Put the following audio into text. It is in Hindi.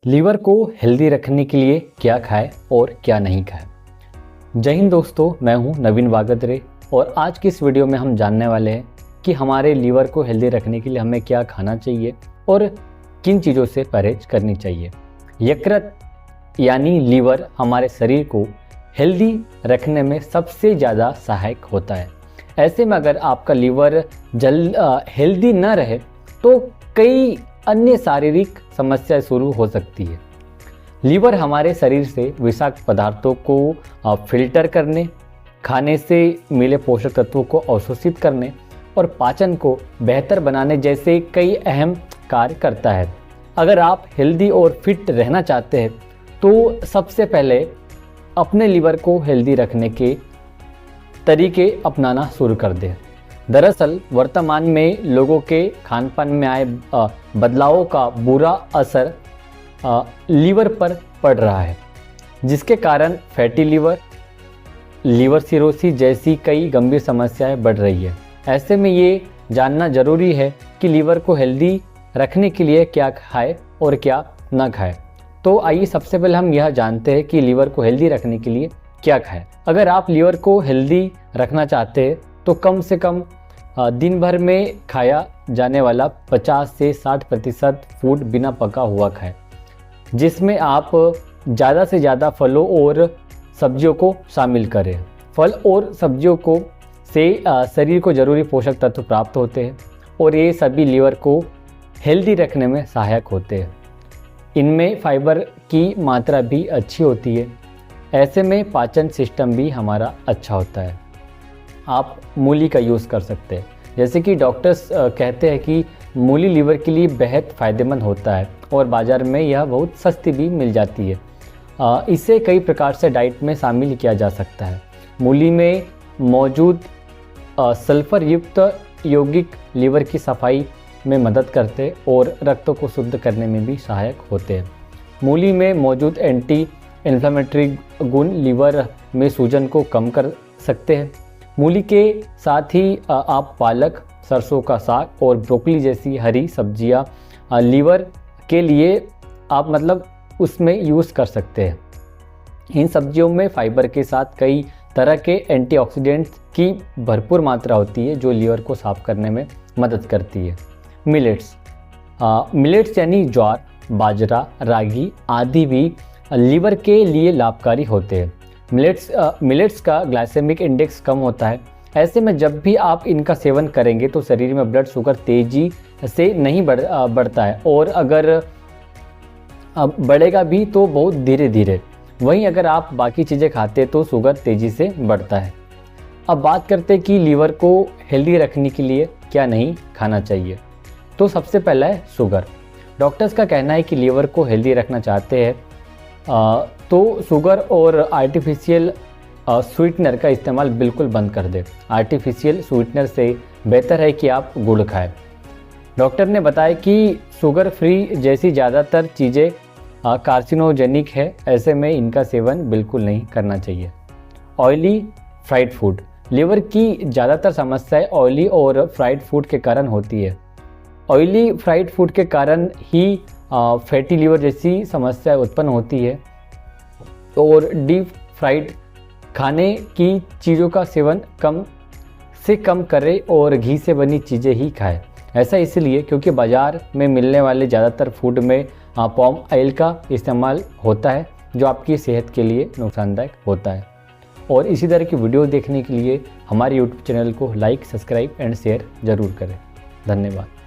लीवर को हेल्दी रखने के लिए क्या खाएं और क्या नहीं खाएं। जय हिंद दोस्तों, मैं हूं नवीन वागदरे और आज की इस वीडियो में हम जानने वाले हैं कि हमारे लीवर को हेल्दी रखने के लिए हमें क्या खाना चाहिए और किन चीज़ों से परहेज करनी चाहिए। यकृत यानी लीवर हमारे शरीर को हेल्दी रखने में सबसे ज़्यादा सहायक होता है। ऐसे में अगर आपका लीवर हेल्दी न रहे तो कई अन्य शारीरिक समस्याएं शुरू हो सकती है। लीवर हमारे शरीर से विषाक्त पदार्थों को फिल्टर करने, खाने से मिले पोषक तत्वों को अवशोषित करने और पाचन को बेहतर बनाने जैसे कई अहम कार्य करता है। अगर आप हेल्दी और फिट रहना चाहते हैं तो सबसे पहले अपने लीवर को हेल्दी रखने के तरीके अपनाना शुरू कर दें। दरअसल वर्तमान में लोगों के खान पान में आए बदलावों का बुरा असर लीवर पर पड़ रहा है, जिसके कारण फैटी लीवर, लीवर सिरोसिस जैसी कई गंभीर समस्याएं बढ़ रही है। ऐसे में ये जानना जरूरी है कि लीवर को हेल्दी रखने के लिए क्या खाएं और क्या ना खाएं। तो आइए सबसे पहले हम यह जानते हैं कि लीवर को हेल्दी रखने के लिए क्या खाएं। अगर आप लीवर को हेल्दी रखना चाहते हैं तो कम से कम दिन भर में खाया जाने वाला 50 से 60% फूड बिना पका हुआ खाएं, जिसमें आप ज़्यादा से ज़्यादा फलों और सब्जियों को शामिल करें। फल और सब्जियों को से शरीर को ज़रूरी पोषक तत्व प्राप्त होते हैं और ये सभी लीवर को हेल्दी रखने में सहायक होते हैं। इनमें फाइबर की मात्रा भी अच्छी होती है। ऐसे में पाचन सिस्टम भी हमारा अच्छा होता है। आप मूली का यूज़ कर सकते हैं। जैसे कि डॉक्टर्स कहते हैं कि मूली लीवर के लिए बेहद फ़ायदेमंद होता है और बाज़ार में यह बहुत सस्ती भी मिल जाती है। इसे कई प्रकार से डाइट में शामिल किया जा सकता है। मूली में मौजूद सल्फर युक्त यौगिक लीवर की सफाई में मदद करते और रक्त को शुद्ध करने में भी सहायक होते हैं। मूली में मौजूद एंटी इन्फ्लेमेटरी गुण लीवर में सूजन को कम कर सकते हैं। मूली के साथ ही आप पालक, सरसों का साग और ब्रोकली जैसी हरी सब्जियां लीवर के लिए आप उसमें यूज़ कर सकते हैं। इन सब्जियों में फाइबर के साथ कई तरह के एंटीऑक्सीडेंट्स की भरपूर मात्रा होती है जो लीवर को साफ करने में मदद करती है। मिलेट्स यानी ज्वार, बाजरा, रागी आदि भी लीवर के लिए लाभकारी होते हैं। मिलेट्स का ग्लाइसेमिक इंडेक्स कम होता है। ऐसे में जब भी आप इनका सेवन करेंगे तो शरीर में ब्लड शुगर तेजी से नहीं बढ़ता है और अगर बढ़ेगा भी तो बहुत धीरे धीरे। वहीं अगर आप बाकी चीज़ें खाते तो शुगर तेज़ी से बढ़ता है। अब बात करते हैं कि लीवर को हेल्दी रखने के लिए क्या नहीं खाना चाहिए। तो सबसे पहला है शुगर। डॉक्टर्स का कहना है कि लीवर को हेल्दी रखना चाहते हैं तो शुगर और आर्टिफिशियल स्वीटनर का इस्तेमाल बिल्कुल बंद कर दें। आर्टिफिशियल स्वीटनर से बेहतर है कि आप गुड़ खाएं। डॉक्टर ने बताया कि शुगर फ्री जैसी ज़्यादातर चीज़ें कार्सिनोजेनिक है। ऐसे में इनका सेवन बिल्कुल नहीं करना चाहिए। Oily fried food. लीवर की ज़्यादातर समस्याएं ऑयली और फ्राइड फूड के कारण होती है। ऑयली फ्राइड फूड के कारण ही फैटी लीवर जैसी समस्या उत्पन्न होती है और डीप फ्राइड खाने की चीज़ों का सेवन कम से कम करें और घी से बनी चीज़ें ही खाएं। ऐसा इसलिए क्योंकि बाज़ार में मिलने वाले ज़्यादातर फूड में पाम ऑयल का इस्तेमाल होता है जो आपकी सेहत के लिए नुकसानदायक होता है। और इसी तरह की वीडियो देखने के लिए हमारे YouTube चैनल को लाइक, सब्सक्राइब एंड शेयर ज़रूर करें। धन्यवाद।